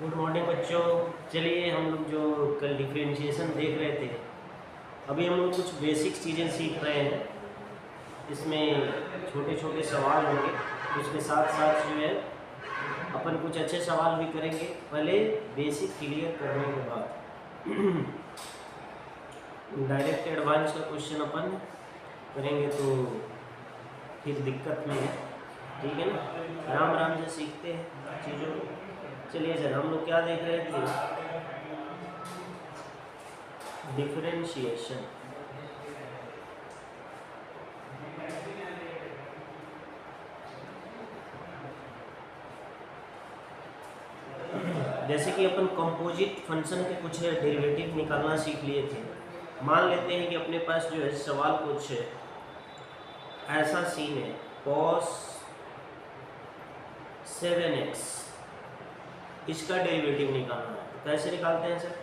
Good morning बच्चों। चलिए हम लोग जो कल डिफरेंशिएशन देख रहे थे, अभी हम लोग कुछ बेसिक चीज़ें सीख रहे हैं। इसमें छोटे छोटे सवाल होंगे, उसके साथ साथ जो है अपन कुछ अच्छे सवाल भी करेंगे, पहले बेसिक क्लियर करने के बाद डायरेक्ट एडवांस का क्वेश्चन अपन करेंगे तो फिर दिक्कत में है। ठीक है ना, आराम आराम से सीखते हैं चीज़ों को। चलिए सर, हम लोग क्या देख रहे थे? डिफरेंशिएशन। जैसे कि अपन कंपोजिट फंक्शन के कुछ डेरिवेटिव निकालना सीख लिए थे। मान लेते हैं कि अपने पास जो है सवाल कुछ ऐसा सीन है, cos 7x, इसका डेरिवेटिव निकालना है। तो कैसे निकालते हैं सर?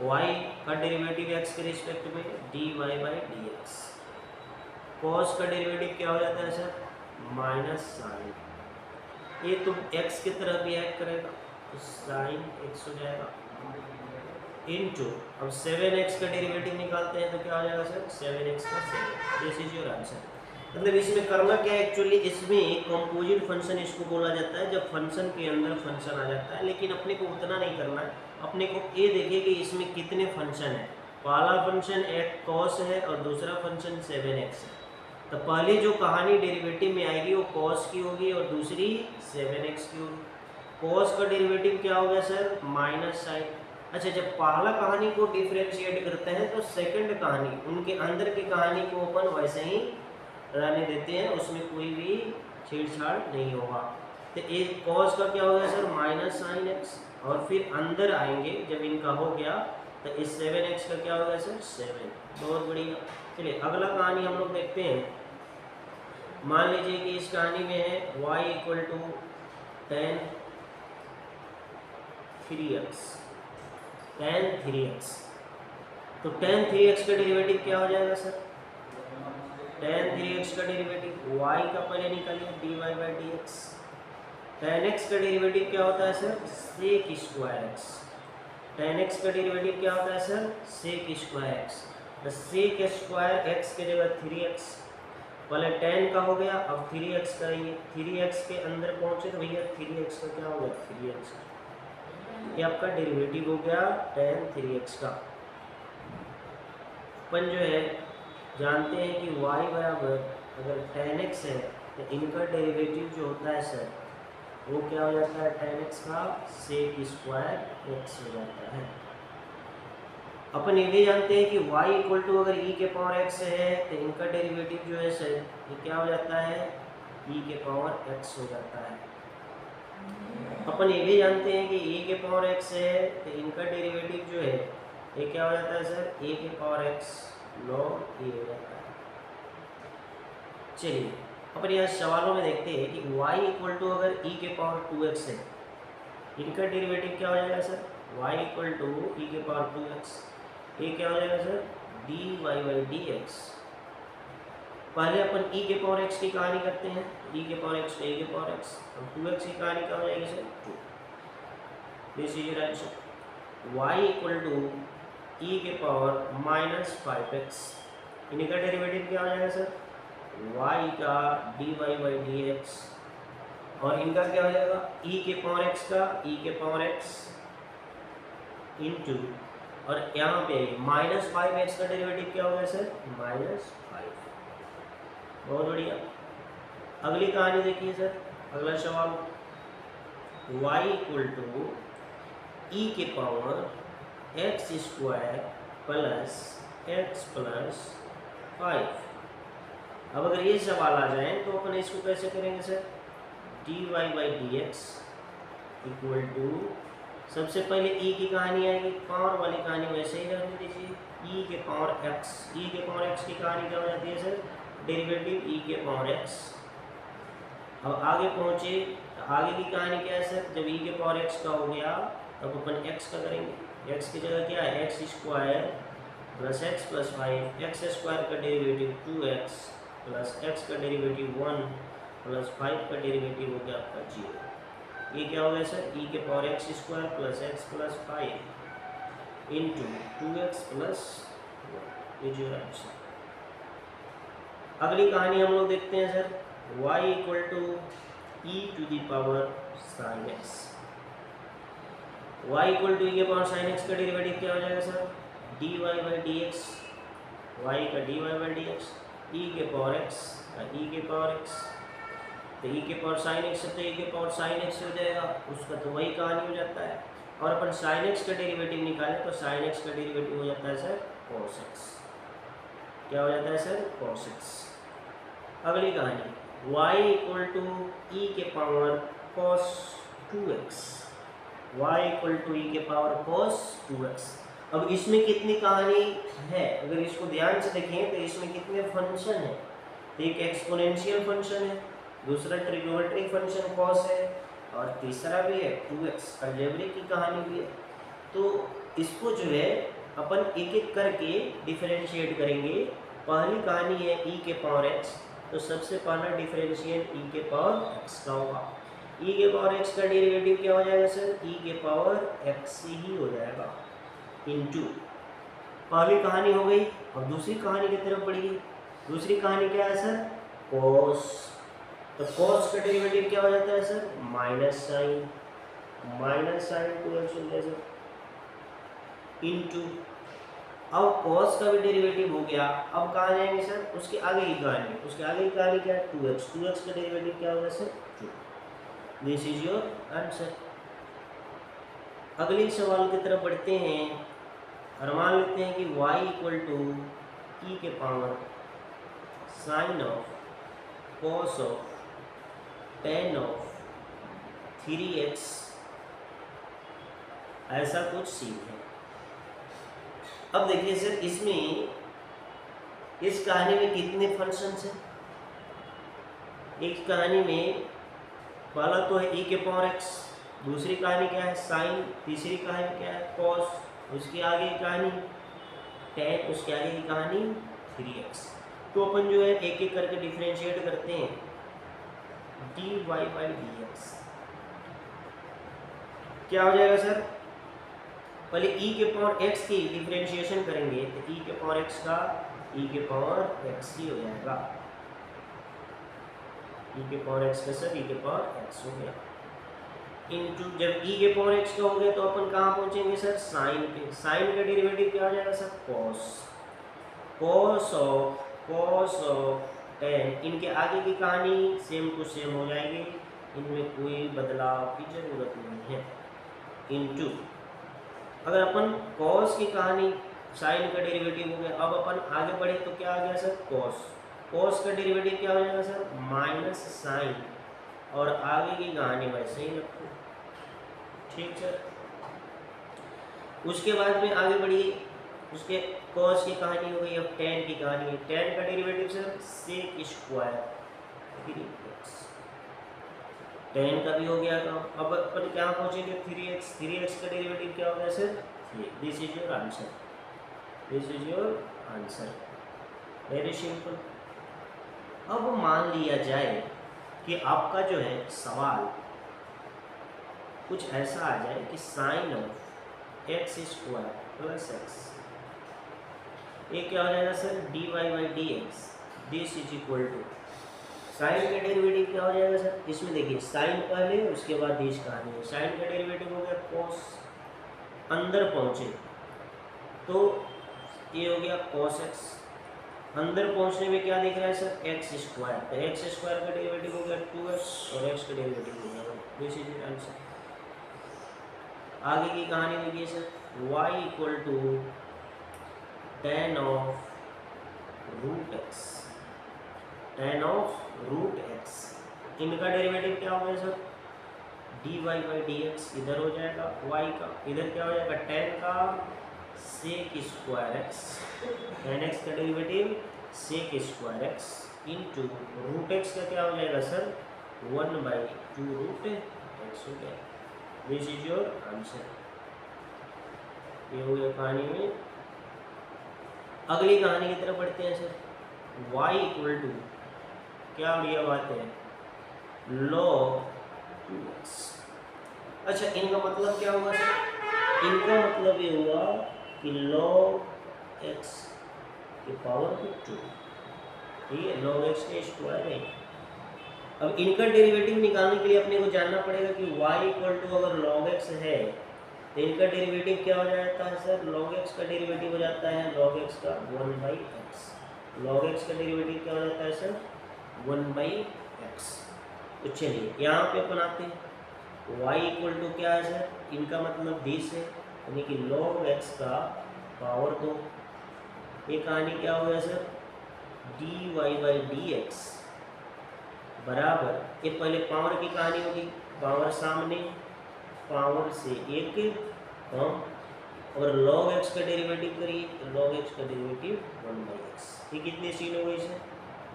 y का डेरिवेटिव x के रिस्पेक्ट में dy बाई dx। cos का डेरिवेटिव क्या हो जाता है सर? Minus sign. ये तो x की तरह भी ऐड करेगा तो साइन x हो जाएगा इनटू, अब 7x का डेरिवेटिव निकालते हैं तो क्या हो जाएगा सर? 7x का 7। This is your answer. मतलब इसमें करना क्या है एक्चुअली, इसमें कंपोजिट फंक्शन इसको बोला जाता है जब फंक्शन के अंदर फंक्शन आ जाता है। लेकिन अपने को उतना नहीं करना है, अपने को ये देखिए कि इसमें कितने फंक्शन है। पहला फंक्शन एक कॉस है और दूसरा फंक्शन 7x है। तो पहले जो कहानी डेरिवेटिव में आएगी वो कॉस की होगी और दूसरी 7x की होगी। कॉस का डेरिवेटिव क्या हो गया सर? Minus sign. अच्छा, जब पहला कहानी को डिफ्रेंशिएट करते हैं तो सेकंड कहानी, उनके अंदर की कहानी को अपन वैसे ही रहने देते हैं, उसमें कोई भी छेड़छाड़ नहीं होगा। तो एक कॉस का क्या हो गया सर? Minus sine x. और फिर अंदर आएंगे जब इनका हो गया तो इस 7x का क्या हो गया सर? 7। बहुत बढ़िया। चलिए अगला कहानी हम लोग देखते हैं। मान लीजिए कि इस कहानी में है y equal to tan 3x। तो tan 3x का डेरिवेटिव क्या हो जाएगा सर? tan 3x का डेरिवेटिव y का पहले निकालिए dy by dx। tan x का डेरिवेटिव क्या होता है sir? sec square x। tan x का डेरिवेटिव क्या होता है सर? sec square x। तो sec स्क्वायर x की जगह 3x, पहले tan का हो गया, अब 3x करेंगे। 3x के अंदर पहुंचे तो भैया 3x का क्या हो गया? 3x। ये आपका डेरिवेटिव हो गया tan 3x का। अपन जो है जानते हैं कि y बराबर अगर tan x है तो इनका डेरिवेटिव जो होता है सर वो क्या हो जाता है? tan x का sec स्क्वायर x हो जाता है। अपन ये भी जानते हैं कि y इक्वल टू अगर e के पावर x है तो इनका डेरिवेटिव जो है सर ये क्या हो जाता है? e के पावर x हो जाता है। अपन ये भी जानते हैं कि e के पावर x है तो इनका डेरिवेटिव जो है ये क्या हो जाता है सर? a के पावर x log a हो जाता है। चलिए अपन यहाँ सवालों में देखते हैं कि y इक्वल टू अगर e के पावर 2x है, इनका डेरिवेटिव क्या हो जाएगा sir? y equal to e के पावर 2x, ये क्या हो जाएगा सर? dy by dx। पहले अपन e के पावर x की कहानी करते हैं, e के पावर x तो a के पावर x, अब 2x की कहानी क्या हो जाएगी sir? 2। This is your answer. y equal to e के पावर माइनस 5x, इनका डेरिवेटिव क्या हो जाएगा सर? y का dy बाई dx, और इनका क्या हो जाएगा? e के पावर x का e के पावर x इंटू, और यहाँ पे माइनस 5x का डेरिवेटिव क्या हो गया सर? माइनस 5। बहुत बढ़िया। अगली कहानी देखिए सर, अगला सवाल y इक्वल टू e के power x square plus x plus 5। अब अगर ये सवाल आ जाए तो अपन इसको कैसे करेंगे sir? dy by dx equal to, सबसे पहले e की कहानी आएगी, पावर वाली कहानी वैसे ही रहने दीजिए, e के पावर x। e के पावर x की कहानी क्या हो जाती है सर? डेरिवेटिव e के पावर x। अब आगे पहुंचे तो आगे की कहानी क्या है सर? जब e के पावर x का हो गया तब अपन x का करेंगे। x की जगह क्या है? x square plus x plus 5। x square का डेरिवेटिव 2x प्लस x का डेरिवेटिव 1 प्लस 5 का डेरिवेटिव हो गया आपका 0। ये क्या हो गया सर, ई के power x square plus x plus 5 into 2x plus, ये जो आंसर। अगली कहानी हम लोग देखते हैं sir, y equal to e to the power sine x. y equal to e के पावर साइन एक्स का डेरिवेटिव क्या हो जाएगा sir, d y by d x, y का d y by d x, e के power x का ई के power x, तो ई के पावर साइन एक्स तो ई के पावर साइन एक्स हो जाएगा, उसका तो वही कहानी हो जाता है। और अपन साइन एक्स का डेरिवेटिव निकालें तो साइन एक्स का डेरिवेटिव हो जाता है सर कॉस एक्स। क्या हो जाता है सर, कॉस एक्स। अगली कहानी y इक्वल टू ई के power cos 2x, y equal to e के पावर cos 2x। अब इसमें कितनी कहानी है, अगर इसको ध्यान से देखें तो इसमें कितने फंक्शन है, एक एक्सपोनेंशियल फंक्शन है, दूसरा ट्रिग्नोमेट्रिक फंक्शन cos है, और तीसरा भी है 2x अलजेब्रिक की कहानी भी है। तो इसको जो है अपन एक एक करके डिफरेंशिएट करेंगे। पहली कहानी है e के पावर x, तो सबसे पहला डिफरेंशिएट e के पावर x का होगा। e के पावर x का डेरिवेटिव क्या हो जाएगा सर, e के पावर x ही हो जाएगा इनटू, पहली कहानी हो गई। और दूसरी कहानी की तरफ बढ़िए, दूसरी कहानी क्या है सर, cos, तो cos का डेरिवेटिव क्या हो जाता है सर, माइनस साइन 2x हो गया सर इनटू, अब cos का भी डेरिवेटिव हो गया। अब कहाँ जाएंगे सर, उसके आगे की कहानी, उसके आगे की कहानी क्या है, 2x का डेरिवेटिव क्या होगा sir 2। This is your answer. अगले सवाल की तरफ बढ़ते हैं और मान लेते हैं कि y इक्वल टू ई के power sign of cos of tan of 3x, ऐसा कुछ सीन है। अब देखिए सर, इसमें इस कहानी में कितने फंक्शंस हैं, एक कहानी में पहला तो है e के पावर x, दूसरी कहानी क्या है साइन, तीसरी कहानी क्या है cos, उसके आगे की कहानी tan, उसके आगे की कहानी 3x। तो अपन जो है एक एक करके डिफरेंशिएट करते हैं, dy बाई dx क्या हो जाएगा सर, पहले e के पावर x की डिफरेंशिएशन करेंगे तो e के पावर x का e के पावर x ही हो जाएगा, e के पावर x का सर e के पावर x हो गया इनटू, जब e के पावर x का हो गया तो अपन कहाँ पहुंचेंगे सर, साइन पे। साइन का डेरिवेटिव क्या हो जाएगा सर, cos ऑफ tan, इनके आगे की कहानी सेम टू सेम हो जाएगी, इनमें कोई बदलाव की जरूरत नहीं है इनटू, अगर अपन cos की कहानी साइन का डेरिवेटिव हो गया, अब अपन आगे बढ़े तो क्या आ गया सर cos का डेरिवेटिव क्या हो जाएगा सर माइनस साइन, और आगे की कहानी वैसे ही रखो, ठीक सर। उसके बाद में आगे बढ़िए, उसके cos की कहानी हो गई, अब tan की कहानी है, tan का derivative sir sec square 3x, tan का भी हो गया काम। अब अपन क्या पहुंचेंगे 3x का डेरिवेटिव क्या हो गया sir, this is your answer, this is your answer, very simple. अब मान लिया जाए कि आपका जो है सवाल कुछ ऐसा आ जाए कि sine of x square plus x, ये क्या हो जाएगा sir dy by d x, this is equal to, sine का डेरिवेटिव क्या हो जाएगा सर, इसमें देखिए साइन पहले उसके बाद दिस कहानी है, साइन का डेरिवेटिव हो गया cos, अंदर पहुंचे तो ये हो गया cos x, अंदर पहुंचने में क्या दिख रहा है सर एक्स स्क्वायर, तो एक्स स्क्वायर का डेरिवेटिव हो गया 2x और x का डेरिवेटिव हो गया, दिस इज योर आंसर। आगे की कहानी देखिए sir, y equal to tan of root x, tan of root x, इनका डेरिवेटिव क्या हो गया sir dy by d x, इधर हो जाएगा y का, इधर क्या हो जाएगा tan का sec square x, tan x का derivative sec square x into root x का क्या हो जाएगा सर 1 बाई 2 रूट x हो गया, दिस इज योर आंसर। ये हो गया कहानी में। अगली कहानी की तरफ बढ़ते हैं सर, y इक्वल टू क्या बढ़िया बात है log 2x, अच्छा, इनका मतलब क्या हुआ सर? इनका मतलब ये हुआ कि log x की पावर 2, ठीक है, log x का स्क्वायर है। अब इनका डेरिवेटिव निकालने के लिए अपने को जानना पड़ेगा कि y इक्वल टू अगर log x है तो इनका डेरिवेटिव क्या हो जाता है सर? log x का डेरिवेटिव हो जाता है log x का 1/x। log x का डेरिवेटिव क्या हो जाता है सर? 1/x। तो चलिए यहाँ पे अपन आते हैं, y इक्वल टू क्या है सर? इनका मतलब 20 है, यानी कि log x का पावर 2। ये कहानी क्या हो गया सर? dy/dx बराबर, ये पहले पावर की कहानी होगी, पावर सामने, पावर से एक कम, और log x का डेरिवेटिव करिए तो log x का डेरिवेटिव 1/x। ये कितने सीन हो गए sir?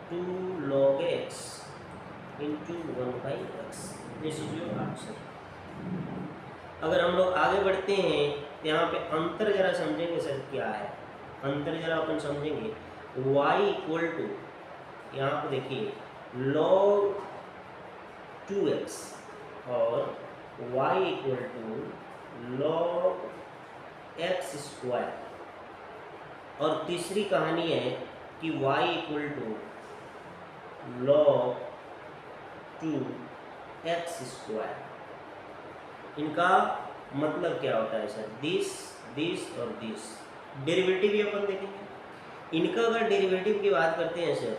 2 log x into 1/x। This is your answer. अगर हम लोग आगे बढ़ते हैं तो यहाँ पे अंतर जरा समझेंगे सर क्या है, अंतर जरा अपन समझेंगे। y इक्वल टू, यहाँ पे देखिए log 2x और y equal to log x square, और तीसरी कहानी है कि y equal to log 2x square. इनका मतलब क्या होता है सर? दिस और दिस। डेरिवेटिव भी अपन देखेंगे। इनका अगर डेरिवेटिव की बात करते हैं सर,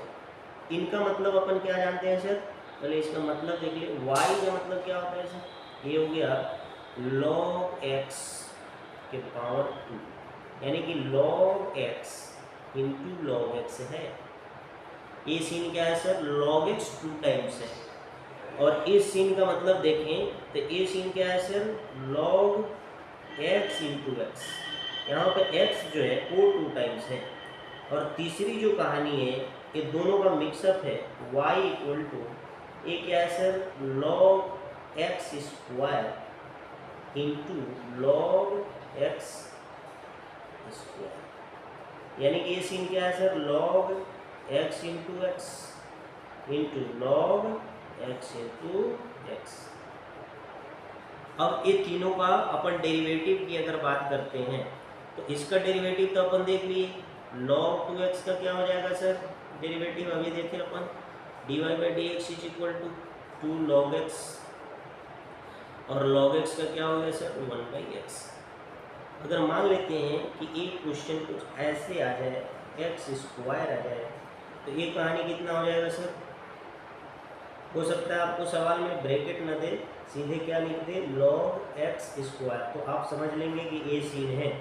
इनका मतलब अपन क्या जानते हैं सर? पहले इसका मतलब देख लिए। y का मतलब क्या होता है सर? ये हो गया log x के पावर 2, यानी कि log x into log x है। ये सीन क्या है सर? log x 2 टाइम्स है। और इस सीन का मतलब देखें तो ये सीन क्या है sir? log x into x. यहाँ पे x जो है वो 2 टाइम्स है। और तीसरी जो कहानी है, ये दोनों का मिक्सअप है, y इक्वल टू, ये क्या है sir? log x square into log x square, यानी कि ये सीन क्या है sir? log x into x into log x into x. अब ये तीनों का अपन डेरिवेटिव की अगर बात करते हैं तो इसका डेरिवेटिव तो अपन देख लिए, log 2x का क्या हो जाएगा सर? डेरिवेटिव अभी देखें अपन, dy/dx is equal to 2 log x, और log x का क्या हो गया सर? 1/x। अगर मान लेते हैं कि एक क्वेश्चन कुछ ऐसे आ जाए, x स्क्वायर आ जाए, तो ये कहानी कितना हो जाएगा सर? हो सकता है आपको सवाल में ब्रैकेट न दे, सीधे क्या लिख दे? log x स्क्वायर, तो आप समझ लेंगे कि ये सीन है।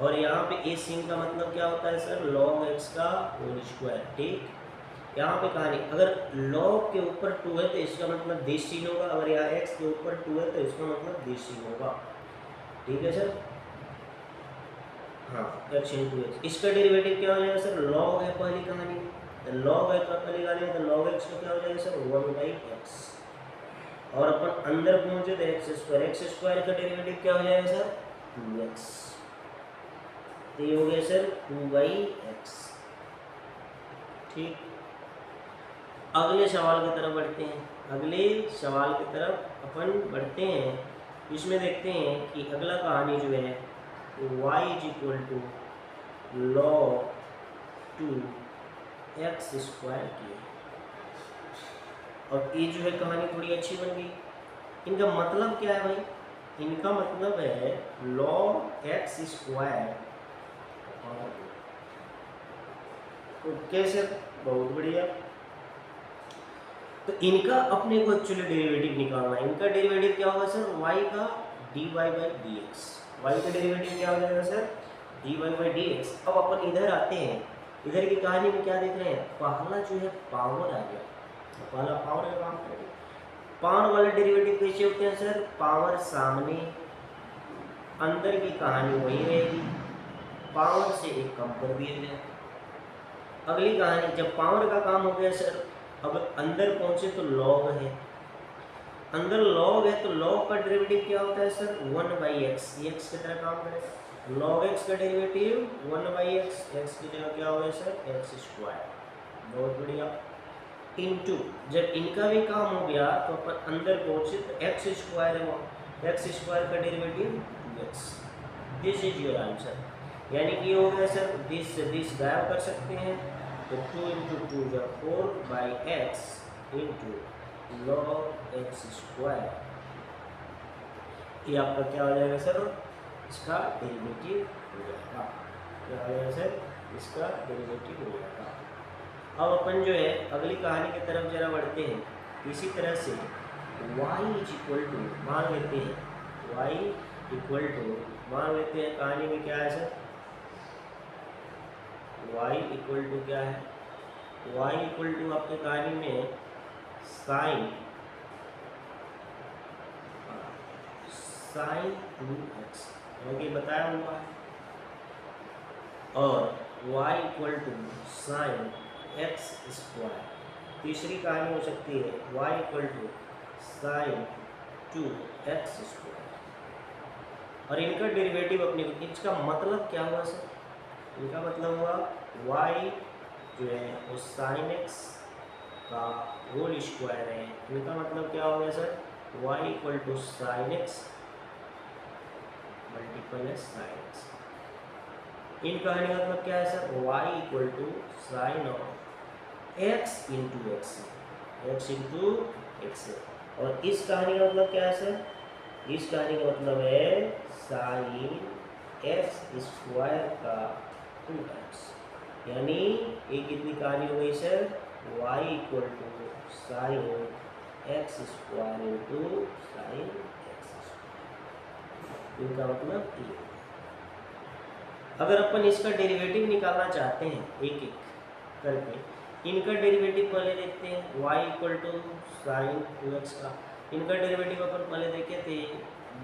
और यहाँ पे ये सीन का मतलब क्या होता है सर? log x का होल स्क्वायर। ठीक, यहाँ पे कहानी अगर log के ऊपर 2 है तो इसका मतलब दिस सीन होगा, अगर यहाँ x के ऊपर 2 है तो इसका मतलब दिस सीन होगा। ठीक है सर? हाँ, x इंटू एक्स। इसका डेरिवेटिव क्या हो जाएगा सर? log है पहली कहानी, log है पहली कहानी, तो log x का क्या हो जाएगा सर? 1/x। और अपन अंदर पहुंचे तो x स्क्वायर का डेरिवेटिव क्या हो जाएगा सर? 2x। तो ये हो गया सर 2/x। ठीक, अगले सवाल की तरफ बढ़ते हैं। अगले सवाल की तरफ अपन बढ़ते हैं, इसमें देखते हैं कि अगला कहानी जो है y is equal to log 2x square की है। और ये जो है कहानी थोड़ी अच्छी बन गई। इनका मतलब क्या है भाई? इनका मतलब है log x square. Okay sir, बहुत बढ़िया। तो इनका अपने को एक्चुअली डेरिवेटिव निकालना है। इनका डेरिवेटिव क्या होगा सर? y का dy/dx। y का डेरिवेटिव क्या हो जाएगा सर? dy/dx। अब अपन इधर आते हैं, इधर की कहानी में क्या देख रहे हैं? पहला जो है पावर आ गया, पहला पावर का काम करेंगे। पावर वाले डेरिवेटिव कैसे होते हैं सर? पावर सामने, अंदर की कहानी वही रहेगी, पावर से एक कम कर दिया जाए। अगली कहानी, जब पावर का काम हो गया सर, अब अंदर पहुंचे तो log है, अंदर log है तो log का डेरिवेटिव क्या होता है सर? 1/x। ये x की तरह काम करेगा, log x का डेरिवेटिव 1/x, x की जगह क्या होगा सर? x square. बहुत बढ़िया। इनटू, जब इनका भी काम हो गया तो अपन अंदर पहुंचे तो x स्क्वायर है, एक्स स्क्वायर का derivative 2x। This is your answer. यानी कि हो गया सर, दिस से दिस गायब कर सकते हैं, तो 2 इंटू टू या 4 by x into log x square, ये आपका क्या हो जाएगा सर, इसका डेरिवेटिव हो जाएगा। क्या हो जाएगा सर, इसका डेरिवेटिव हो जाएगा। अब अपन जो है अगली कहानी की तरफ जरा बढ़ते हैं। इसी तरह से y इज इक्वल टू मान लेते हैं, y इक्वल टू मान लेते हैं, कहानी में क्या है सर, y इक्वल टू क्या है, y इक्वल टू आपके कहानी में साइन 2x क्योंकि बताया हुआ है, और y equal to sine x square. तीसरी कहानी हो सकती है y equal to sine 2x square, और इनका डेरिवेटिव अपने को, इसका मतलब क्या हुआ सर, इनका मतलब हुआ y जो है वो साइन एक्स का होल स्क्वायर है। इनका मतलब क्या हो गया sir, y equal to sine x multiple है साइन एक्स। इन कहानी का मतलब क्या है sir, y equal to sine of x into x, x into x. और इस कहानी का मतलब क्या है सर, इस कहानी का मतलब है साइन एक्स स्क्वायर का 2x। यानी एक कितनी कहानी हो गई sir, y equal to sine x square into sine x square. इनका मतलब ये। अगर अपन इसका डेरिवेटिव निकालना चाहते हैं एक एक करके, इनका डेरिवेटिव पहले देखते हैं, y equal to sine 2x का। इनका डेरिवेटिव अपन पहले देखे थे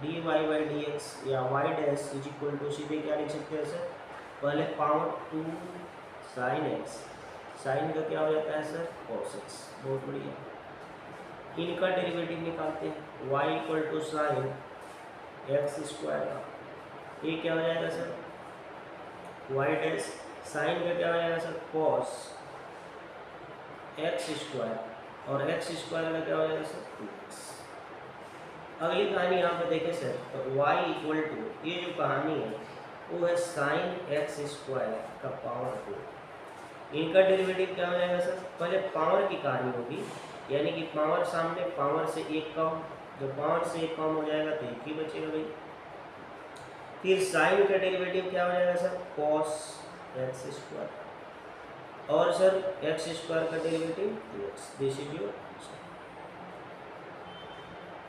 dy बाई डी एक्स या y dash is equal to, सीधे क्या लिख सकते हैं सर, पहले पावर 2 साइन एक्स, साइन का क्या हो जाता है सर, cos x। बहुत बढ़िया। इनका डेरिवेटिव निकालते हैं, y equal to sine x square का, ये क्या हो जाएगा सर, y डैश, साइन का क्या हो जाएगा सर, cos एक्स स्क्वायर, और एक्स स्क्वायर का क्या हो जाएगा सर, 2x। अगली कहानी यहाँ पे देखें सर, तो y इक्वल टू, ये जो कहानी है वो है साइन एक्स स्क्वायर का पावर 2। इनका डेरिवेटिव क्या हो जाएगा सर, पहले पावर की कहानी होगी, यानी कि पावर सामने, पावर से एक कम, जब पावर से एक कम हो जाएगा तो एक ही बचेगा भाई। फिर साइन का डेरिवेटिव क्या हो जाएगा सर, cos एक्स स्क्वायर, और सर एक्स स्क्वायर का derivative 2x। This is your answer.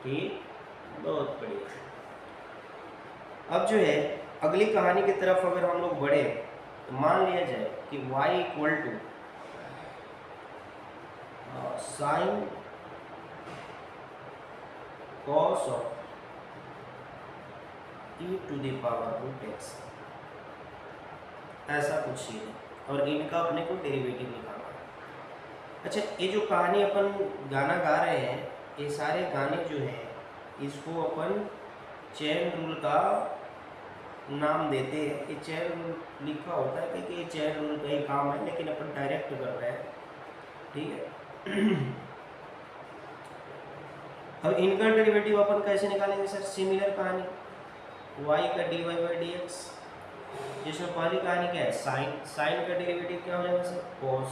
ठीक, बहुत बढ़िया। अब जो है अगली कहानी की तरफ अगर हम लोग बढ़े, तो मान लिया जाए कि y equal to sine cos of e to the power root x, ऐसा कुछ ही है, और इनका अपने को डेरिवेटिव निकालना है। अच्छा, ये जो कहानी अपन गाना गा रहे हैं, ये सारे गाने जो हैं इसको अपन चेन रूल का नाम देते हैं। ये चेन रूल लिखा होता है क्योंकि ये चेन रूल का ही काम है, लेकिन अपन डायरेक्ट कर रहे हैं, ठीक है। अब इनका डेरिवेटिव अपन कैसे निकालेंगे सर, सिमिलर कहानी, y का dy बाई डी एक्स, जिसमें पहली कहानी क्या है, साइन, साइन का डेरिवेटिव क्या हो जाएगा सर, cos।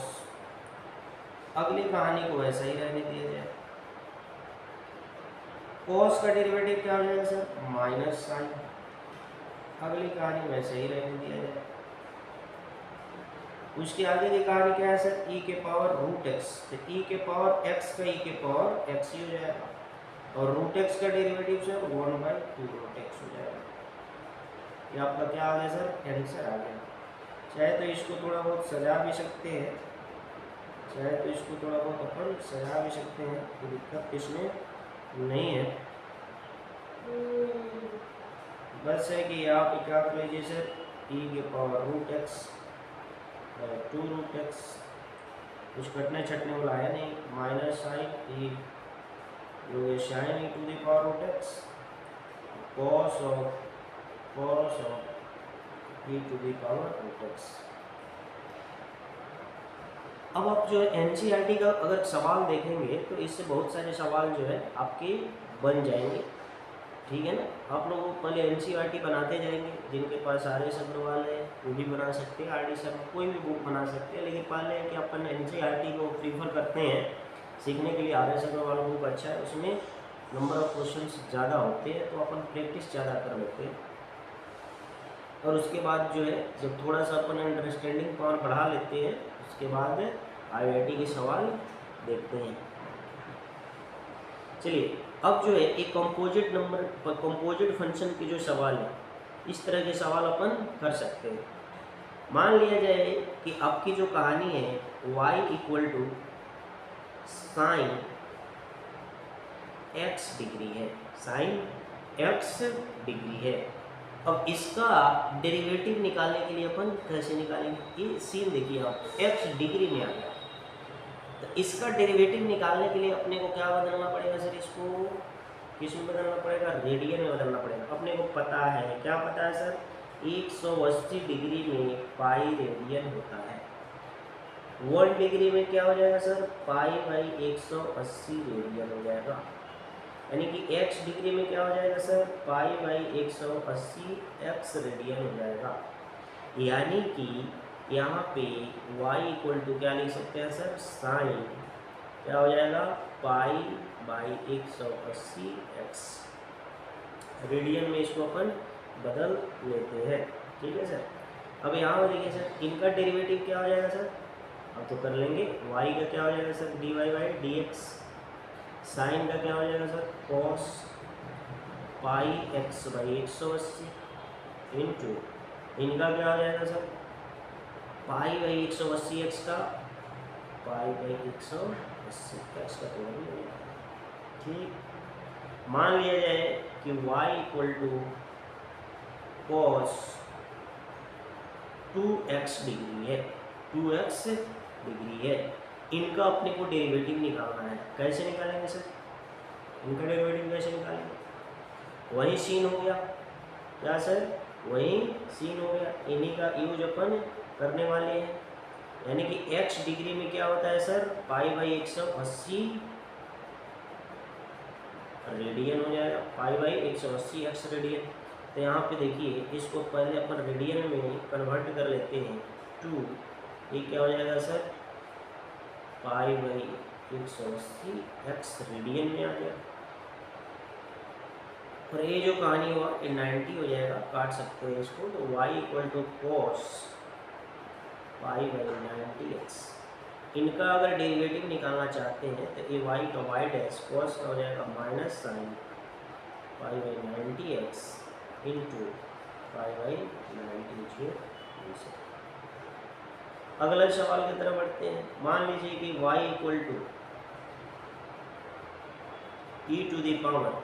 अगली कहानी को वैसा ही रहने दिया जाए, cos का डेरिवेटिव क्या हो जाएगा सर, माइनस साइन। अगली कहानी वैसे ही रहने दिया जाए। उसके आगे की कहानी क्या है सर, e के पावर रूट एक्स, तो e के पावर x का e के पावर x ही हो जाएगा, और रूट एक्स का डेरिवेटिव सर 1/2 रूट एक्स हो जाएगा। ये आपका क्या आ गया सर, आंसर आ गया। चाहे तो इसको थोड़ा बहुत सजा भी सकते हैं, चाहे तो इसको थोड़ा बहुत अपन सजा भी सकते हैं, कोई दिक्कत इसमें नहीं है। बस है कि आप क्या कर लीजिए सर, e के power root x 2 root x, कुछ कटने छटने वाला है नहीं, माइनस साइन ई जो sine e to the power root x, cos of e to the power root x. अब आप जो है एनसीईआरटी का अगर सवाल देखेंगे तो इससे बहुत सारे सवाल जो है आपके बन जाएंगे। ठीक है ना। आप लोग पहले एनसीईआरटी बनाते जाएंगे, जिनके पास आर एस अग्रवाल है वो भी बना सकते हैं, आर डी शर्मा कोई भी बुक बना सकते हैं, लेकिन पहले है कि अपन एनसीईआरटी को प्रीफर करते हैं सीखने के लिए। आर एस अग्रवाल बुक अच्छा है, उसमें नंबर ऑफ क्वेश्चंस ज़्यादा होते हैं तो अपन प्रैक्टिस ज़्यादा कर लेते हैं। और उसके बाद जो है जब थोड़ा सा अपन अंडरस्टैंडिंग पावर बढ़ा लेते हैं, उसके बाद आईआईटी के सवाल देखते हैं। चलिए अब जो है एक कंपोजिट फंक्शन के जो सवाल है, इस तरह के सवाल अपन कर सकते हैं। मान लिया जाए कि आपकी जो कहानी है y equal to sine x degree है, साइन x डिग्री है। अब इसका डेरिवेटिव निकालने के लिए अपन कैसे निकालेंगे, ये सीन देखिए आप, x डिग्री में आ गया, तो इसका डेरिवेटिव निकालने के लिए अपने को क्या बदलना पड़ेगा सर, इसको किस में बदलना पड़ेगा, रेडियन में बदलना पड़ेगा। अपने को पता है, क्या पता है सर, 180 डिग्री में पाई रेडियन होता है। 1 डिग्री में क्या हो जाएगा सर, पाई बाई 180 रेडियन हो जाएगा। यानी कि x डिग्री में क्या हो जाएगा sir, pi by 180 x radian हो जाएगा। यानी कि यहाँ पे y इक्वल टू क्या लिख सकते हैं सर, साइन क्या हो जाएगा, पाई बाई 180 x रेडियन में इसको अपन बदल लेते हैं। ठीक है सर। अब यहाँ पर देखिए सर, इनका डेरिवेटिव क्या हो जाएगा सर, अब तो कर लेंगे। y का क्या हो जाएगा sir, dy by d x, sine का क्या हो जाएगा sir, cos pi x by 180 into इनका क्या हो जाएगा सर, पाई बाई 180 x का, पाई बाई 180 x का तो नहीं होगा। ठीक, मान लिया जाए कि y equal to cos 2x degree है, 2x डिग्री है। इनका अपने को डेरिवेटिव निकालना है। कैसे निकालेंगे सर, इनका डेरिवेटिव कैसे निकालेंगे, वही सीन हो गया, क्या सर, वही सीन हो गया, इन्हीं का यूज अपन करने वाले हैं। यानी कि x डिग्री में क्या होता है सर, पाई बाई 180 रेडियन हो जाएगा, पाई बाई 180 x रेडियन। तो यहाँ पे देखिए, इसको पहले अपन रेडियन में कन्वर्ट कर लेते हैं, 2, ये क्या हो जाएगा sir, pi by 180 x radian में आ गया। और ये जो कहानी हुआ ये 90 हो जाएगा, काट सकते हैं इसको, तो y equal to cos pi by 90x। इनका अगर डेरिवेटिव निकालना चाहते हैं तो ये y का y डैश कॉस का हो जाएगा minus sine pi by 90x into pi by 90 जो। अगला सवाल की तरफ बढ़ते हैं। मान लीजिए कि y equal to e to the power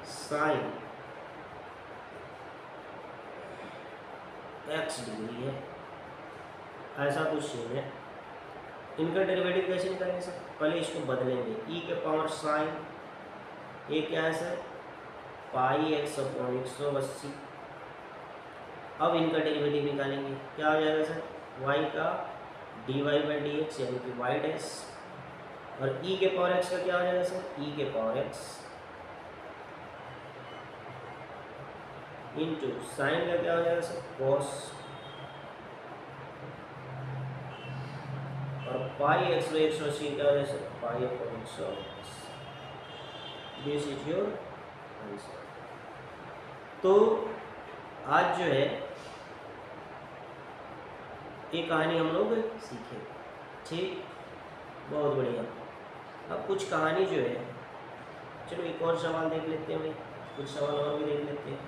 sine x degree है, ऐसा कुछ सीन है। इनका डेरिवेटिव कैसे निकालेंगे सर, पहले इसको बदलेंगे, e के पावर साइन, ये क्या है सर, पाई x अपॉन 180। अब इनका डेरिवेटिव निकालेंगे, क्या हो जाएगा सर, y का dy बाई डी एक्स यानी कि y डैश, और e के पावर x का क्या हो जाएगा सर, e के पावर x इंटू साइन का क्या हो जाएगा सर, कॉस, और पाई x बाई 180 क्या हो जाएगा sir, pi upon 180। This is your answer. तो आज जो है ये कहानी हम लोग सीखे, ठीक, बहुत बढ़िया। अब कुछ कहानी जो है, चलो एक और सवाल देख लेते हैं भाई, कुछ सवाल और भी देख लेते हैं।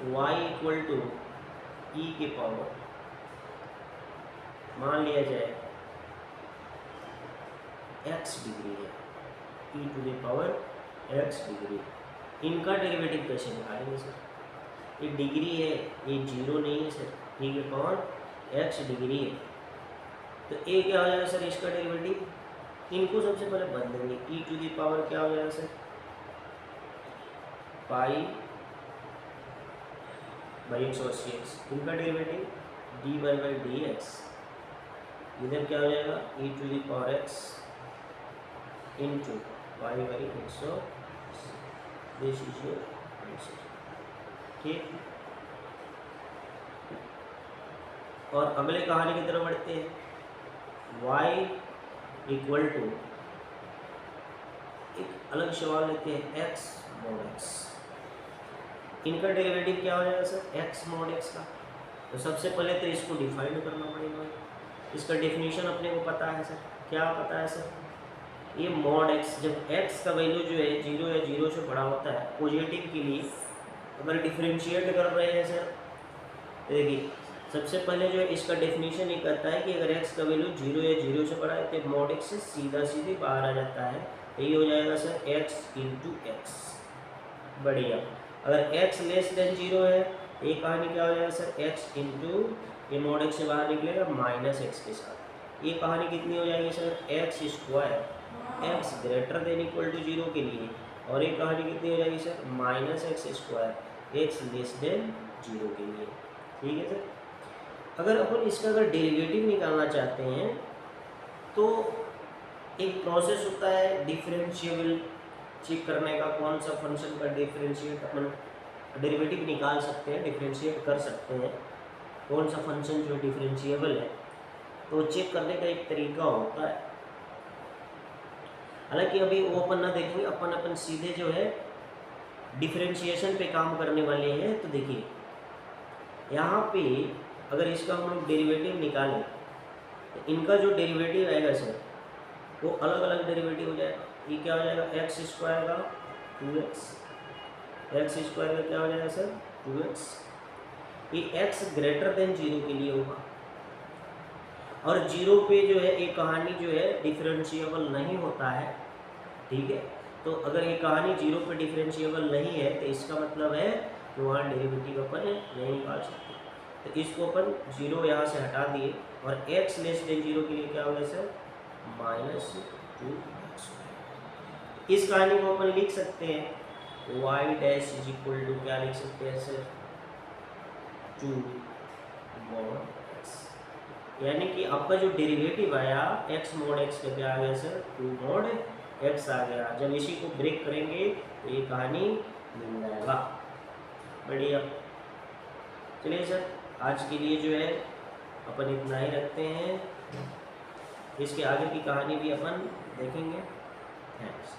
y इक्वल टू ई के पावर, मान लिया जाए x डिग्री है, e to the power x degree, इनका डेरिवेटिव कैसे निकालेंगे सर, ये डिग्री है, ये जीरो नहीं है सर, e के पावर x डिग्री है, तो a क्या हो जाएगा सर, इसका डेरिवेटिव, इनको सबसे पहले बदलेंगे, e टू द पावर क्या हो जाएगा सर, पाई बाई 180x, इनका derivative dy by d x, इधर क्या हो जाएगा, e to the power x into pi by 180। This is your answer. ठीक, और अगले कहानी की तरफ बढ़ते हैं। y इक्वल टू, एक अलग सवाल लेते हैं, x mod x। इनका डेरिवेटिव क्या हो जाएगा सर, x mod x का। तो सबसे पहले तो इसको डिफाइन करना पड़ेगा। इसका डेफिनेशन अपने को पता है सर, क्या पता है सर, ये mod x, जब x का वैल्यू जो है 0 या 0 से बड़ा होता है पॉजिटिव के लिए, अगर डिफरेंशिएट कर रहे हैं सर, देखिए सबसे पहले जो है इसका डेफिनेशन ये कहता है कि अगर x का वैल्यू 0 या 0 से बड़ा है तो mod x से सीधा सीधे बाहर आ जाता है। तो ये हो जाएगा सर x इंटू एक्स। बढ़िया। अगर x लेस देन 0 है, ये कहानी क्या हो जाएगा सर, x इंटू, ये mod x से बाहर निकलेगा माइनस एक्स के साथ। ये कहानी कितनी हो जाएगी sir, x square x greater than equal to 0 के लिए, और ये कहानी कितनी हो जाएगी sir, minus x square x less than 0 के लिए। ठीक है सर। अगर अपन इसका अगर डेरिवेटिव निकालना चाहते हैं तो एक प्रोसेस होता है डिफरेंशिएबल चेक करने का, कौन सा फंक्शन का डिफरेंशिएट अपन डेरिवेटिव निकाल सकते हैं, डिफरेंशिएट कर सकते हैं, कौन सा फंक्शन जो डिफरेंशिएबल है, तो चेक करने का एक तरीका होता है। हालांकि अभी वो अपन ना देखेंगे, अपन सीधे जो है डिफरेंशिएशन पे काम करने वाले हैं। तो देखिए यहाँ पे अगर इसका हम लोग डेरिवेटिव निकालें तो इनका जो डेरिवेटिव आएगा सर वो अलग अलग डेरिवेटिव हो जाएगा। ये क्या हो जाएगा, एक्स स्क्वायर का 2x, एक्स स्क्वायर का क्या हो जाएगा सर 2x। ये x ग्रेटर देन 0 के लिए होगा, और 0 पे जो है ये कहानी जो है डिफरेंशिएबल नहीं होता है। ठीक है, तो अगर ये कहानी 0 पे डिफरेंशिएबल नहीं है तो इसका मतलब है कि वहाँ डेरिवेटिव अपन नहीं निकाल सकते। तो इसको अपन 0 यहाँ से हटा दिए, और x लेस देन 0 के लिए क्या होगा सर, -2x। इस कहानी को अपन लिख सकते हैं y dash is equal to, क्या लिख सकते हैं सर, 2 mod x। यानी कि आपका जो डेरिवेटिव आया x mod x का क्या आ गया सर, 2 mod x आ गया। जब इसी को ब्रेक करेंगे तो ये कहानी मिल जाएगा। बढ़िया। चलिए सर, आज के लिए जो है अपन इतना ही रखते हैं, इसके आगे की कहानी भी अपन देखेंगे। थैंक्स।